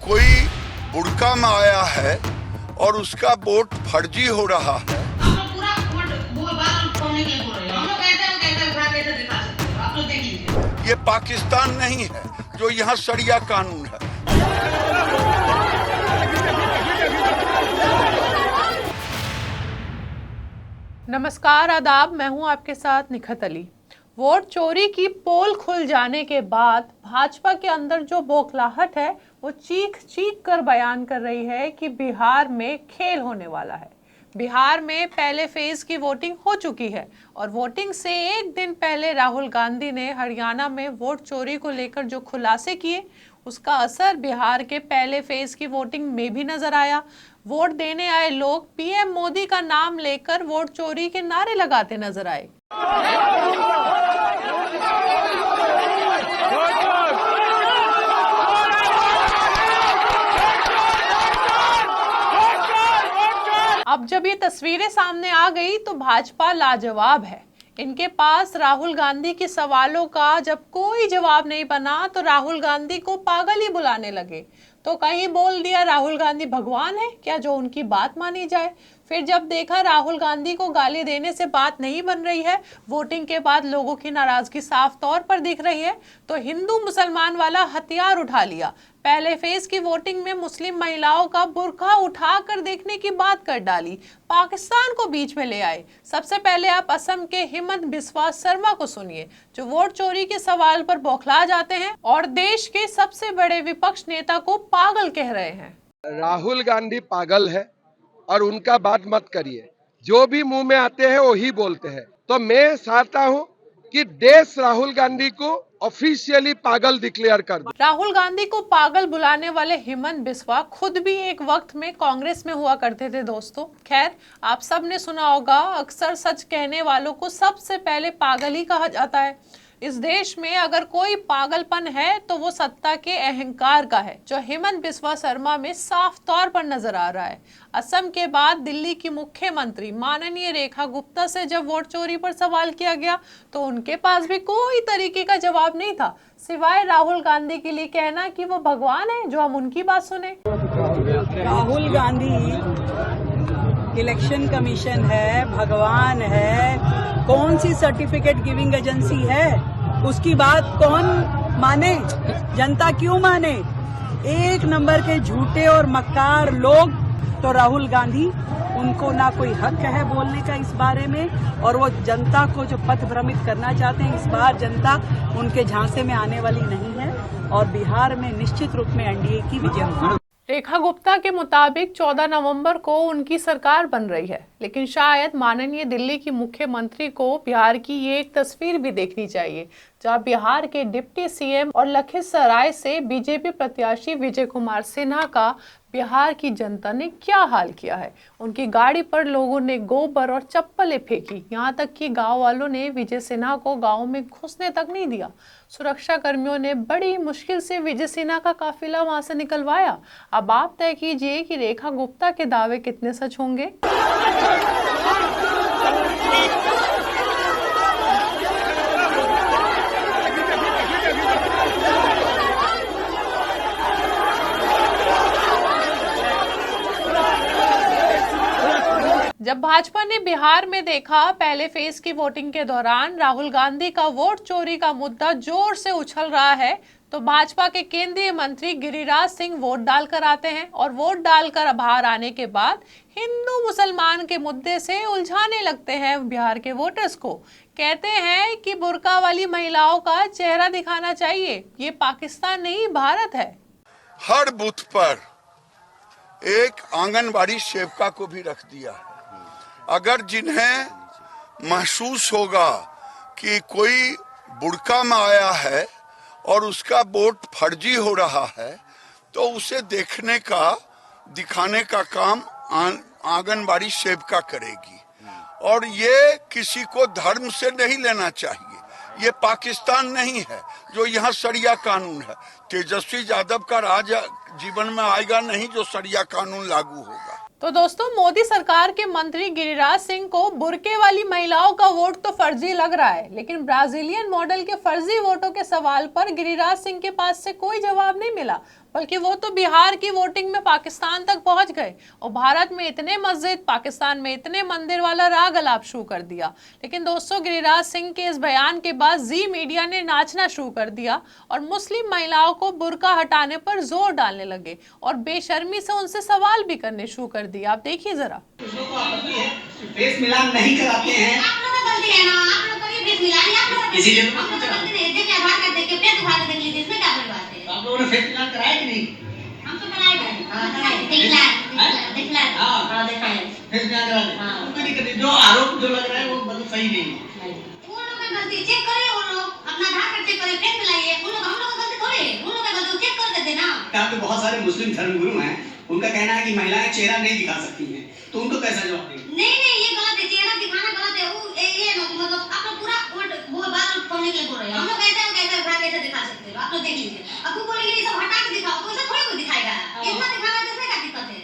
कोई बुड़का में आया है और उसका वोट फर्जी हो रहा है। ये पाकिस्तान नहीं है जो यहाँ शरिया कानून है। नमस्कार, आदाब। मैं हूं आपके साथ निखत अली। वोट चोरी की पोल खुल जाने के बाद भाजपा के अंदर जो बौखलाहट है वो चीख चीख कर बयान कर रही है कि बिहार में खेल होने वाला है। बिहार में पहले फेज की वोटिंग हो चुकी है और वोटिंग से एक दिन पहले राहुल गांधी ने हरियाणा में वोट चोरी को लेकर जो खुलासे किए उसका असर बिहार के पहले फेज की वोटिंग में भी नजर आया। वोट देने आए लोग पीएम मोदी का नाम लेकर वोट चोरी के नारे लगाते नजर आए। अब जब ये तस्वीरें सामने आ गई तो भाजपा लाजवाब है। इनके पास राहुल गांधी के सवालों का जब कोई जवाब नहीं बना तो राहुल गांधी को पागल ही बुलाने लगे। तो कहीं बोल दिया राहुल गांधी भगवान है क्या जो उनकी बात मानी जाए। फिर जब देखा राहुल गांधी को गाली देने से बात नहीं बन रही है, वोटिंग के बाद लोगों की नाराजगी साफ तौर पर दिख रही है, तो हिंदू मुसलमान वाला हथियार उठा लिया। पहले फेज की वोटिंग में मुस्लिम महिलाओं का बुर्का उठाकर देखने की बात कर डाली, पाकिस्तान को बीच में ले आए। सबसे पहले आप असम के हिमंत बिस्वा शर्मा को सुनिए जो वोट चोरी के सवाल पर बौखला जाते हैं और देश के सबसे बड़े विपक्ष नेता को पागल कह रहे हैं। राहुल गांधी पागल है और उनका बात मत करिए। जो भी मुंह में आते हैं वही बोलते हैं। तो मैं चाहता हूं कि देश राहुल गांधी को ऑफिशियली पागल डिक्लेयर कर दे। राहुल गांधी को पागल बुलाने वाले हिमंत बिस्वा खुद भी एक वक्त में कांग्रेस में हुआ करते थे दोस्तों। खैर, आप सब ने सुना होगा, अक्सर सच कहने वालों को सबसे पहले पागल ही कहा जाता है। इस देश में अगर कोई पागलपन है तो वो सत्ता के अहंकार का है, जो हिमंत बिस्वा शर्मा में साफ तौर पर नजर आ रहा है। असम के बाद दिल्ली की मुख्यमंत्री माननीय रेखा गुप्ता से जब वोट चोरी पर सवाल किया गया तो उनके पास भी कोई तरीके का जवाब नहीं था, सिवाय राहुल गांधी के लिए कहना कि वो भगवान है जो हम उनकी बात सुने। राहुल गांधी इलेक्शन कमीशन है, भगवान है, कौन सी सर्टिफिकेट गिविंग एजेंसी है? उसकी बात कौन माने? जनता क्यों माने? एक नंबर के झूठे और मक्कार लोग। तो राहुल गांधी, उनको ना कोई हक है बोलने का इस बारे में, और वो जनता को जो पथ भ्रमित करना चाहते हैं, इस बार जनता उनके झांसे में आने वाली नहीं है और बिहार में निश्चित रूप में एनडीए की विजय होगी। रेखा गुप्ता के मुताबिक 14 नवंबर को उनकी सरकार बन रही है, लेकिन शायद माननीय दिल्ली की मुख्यमंत्री को बिहार की ये एक तस्वीर भी देखनी चाहिए जहां बिहार के डिप्टी सीएम और लखीसराय से बीजेपी प्रत्याशी विजय कुमार सिन्हा का बिहार की जनता ने क्या हाल किया है। उनकी गाड़ी पर लोगों ने गोबर और चप्पलें फेंकी, यहाँ तक कि गांव वालों ने विजय सिन्हा को गांव में घुसने तक नहीं दिया। सुरक्षा कर्मियों ने बड़ी मुश्किल से विजय सिन्हा का काफिला वहां से निकलवाया। अब आप तय कीजिए कि रेखा गुप्ता के दावे कितने सच होंगे। जब भाजपा ने बिहार में देखा पहले फेज की वोटिंग के दौरान राहुल गांधी का वोट चोरी का मुद्दा जोर से उछल रहा है, तो भाजपा के केंद्रीय मंत्री गिरिराज सिंह वोट डालकर आते हैं और वोट डालकर बाहर आने के बाद हिंदू मुसलमान के मुद्दे से उलझाने लगते हैं बिहार के वोटर्स को। कहते हैं कि बुर्का वाली महिलाओं का चेहरा दिखाना चाहिए, ये पाकिस्तान नहीं भारत है। हर बूथ पर एक आंगनबाड़ी सेविका को भी रख दिया है। अगर जिन्हें महसूस होगा कि कोई बुड़का में आया है और उसका वोट फर्जी हो रहा है तो उसे देखने का, दिखाने का काम आंगनबाड़ी सेविका करेगी। और ये किसी को धर्म से नहीं लेना चाहिए। ये पाकिस्तान नहीं है जो यहाँ शरिया कानून है। तेजस्वी यादव का राज जीवन में आएगा नहीं जो शरिया कानून लागू होगा। तो दोस्तों, मोदी सरकार के मंत्री गिरिराज सिंह को बुर्के वाली महिलाओं का वोट तो फर्जी लग रहा है, लेकिन ब्राजीलियन मॉडल के फर्जी वोटों के सवाल पर गिरिराज सिंह के पास से कोई जवाब नहीं मिला। बल्कि वो तो बिहार की वोटिंग में पाकिस्तान तक पहुंच गए और भारत में इतने मस्जिद, पाकिस्तान में इतने मंदिर वाला राग अलाप शुरू कर दिया। लेकिन दोस्तों, गिरिराज सिंह के इस बयान के बाद जी मीडिया ने नाचना शुरू कर दिया और मुस्लिम महिलाओं को बुर्का हटाने पर जोर डालने लगे और बेशर्मी से उनसे सवाल भी करने शुरू कर दिया। आप देखिए जरा। फेस मिलान नहीं कराते हैं, आप लोगों का गलती है ना, आप लोग कभी फेस मिला नहीं, आप लोगों का इसीलिए हम लोग का गलती नहीं है। देखिए आधार कार्ड देख के फेस उठा के देख लीजिए, इसमें क्या बड़ी बात है। आप लोगों ने फेस मिलान कराया कि नहीं? हम तो कराए गए, हां कराए, दिखला हां दिखाए, फेस मिलान करा दे। हाँ। उनको नहीं करते, जो आरोप जो लग रहा है वो मतलब सही नहीं है। वो लोग का गलती चेक करें, वो लोग अपना आधार कार्ड चेक करें, फेस मिलाइए। वो लोग हम लोग का गलती थोड़ी है, वो लोग का गलती चेक कर देते ना। यहाँ पे बहुत सारे मुस्लिम धर्मगुरु हैं, उनका कहना है कि महिलाएं चेहरा नहीं दिखा सकती हैं, तो उनको कैसा जवाब देंगे? नहीं ये गलत है, चेहरा दिखाना गलत है। वो ये मतलब आप लोग पूरा वो बात बोलने के लिए बोल रहे हैं। हम लोग कहते हैं कैसे दिखा सकते हो, आप लोग देख लीजिए। अब वो बोलेंगे ये सब हटा के दिखाओ, तो ऐसा थोड़ी कोई दिखाएगा। इतना दिखाना तो इसमें क्या दिक्कत है?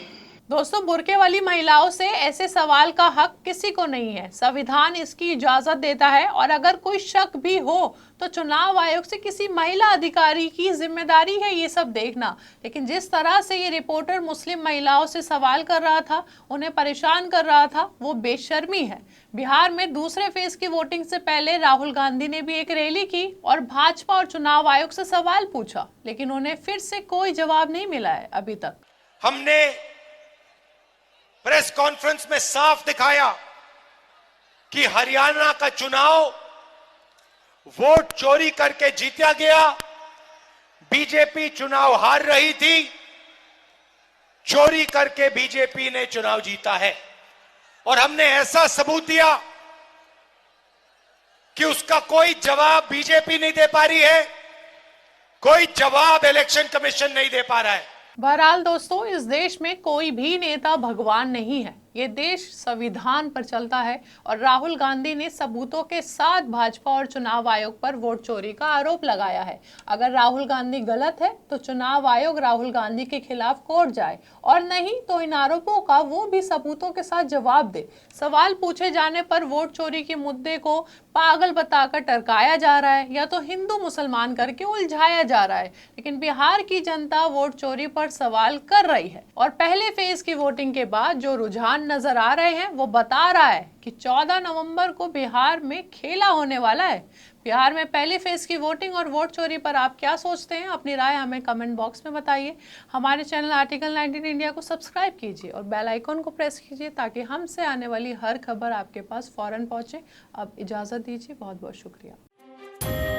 दोस्तों, बुर्के वाली महिलाओं से ऐसे सवाल का हक किसी को नहीं है। संविधान इसकी इजाजत देता है और अगर कोई शक भी हो तो चुनाव आयोग से किसी महिला अधिकारी की जिम्मेदारी है ये सब देखना। लेकिन जिस तरह से ये रिपोर्टर मुस्लिम महिलाओं से सवाल कर रहा था, उन्हें परेशान कर रहा था, वो बेशर्मी है। बिहार में दूसरे फेज की वोटिंग से पहले राहुल गांधी ने भी एक रैली की और भाजपा और चुनाव आयोग से सवाल पूछा, लेकिन उन्हें फिर से कोई जवाब नहीं मिला है अभी तक। हमने प्रेस कॉन्फ्रेंस में साफ दिखाया कि हरियाणा का चुनाव वोट चोरी करके जीता गया। बीजेपी चुनाव हार रही थी, चोरी करके बीजेपी ने चुनाव जीता है और हमने ऐसा सबूत दिया कि उसका कोई जवाब बीजेपी नहीं दे पा रही है, कोई जवाब इलेक्शन कमीशन नहीं दे पा रहा है। बहरहाल दोस्तों, इस देश में कोई भी नेता भगवान नहीं है। ये देश संविधान पर चलता है और राहुल गांधी ने सबूतों के साथ भाजपा और चुनाव आयोग पर वोट चोरी का आरोप लगाया है। अगर राहुल गांधी गलत है तो चुनाव आयोग राहुल गांधी के खिलाफ कोर्ट जाए और नहीं तो इन आरोपों का वो भी सबूतों के साथ जवाब दे। सवाल पूछे जाने पर वोट चोरी के मुद्दे को पागल बताकर टरकाया जा रहा है या तो हिंदू मुसलमान करके उलझाया जा रहा है। लेकिन बिहार की जनता वोट चोरी पर सवाल कर रही है और पहले फेज की वोटिंग के बाद जो रुझान नजर आ रहे हैं वो बता रहा है कि 14 नवंबर को बिहार में खेला होने वाला है। बिहार में पहले फेज की वोटिंग और वोट चोरी पर आप क्या सोचते हैं? अपनी राय हमें कमेंट बॉक्स में बताइए। हमारे चैनल आर्टिकल 19 इंडिया को सब्सक्राइब कीजिए और बेल आइकन को प्रेस कीजिए ताकि हमसे आने वाली हर खबर आपके पास फौरन पहुंचे। अब इजाजत दीजिए, बहुत बहुत शुक्रिया।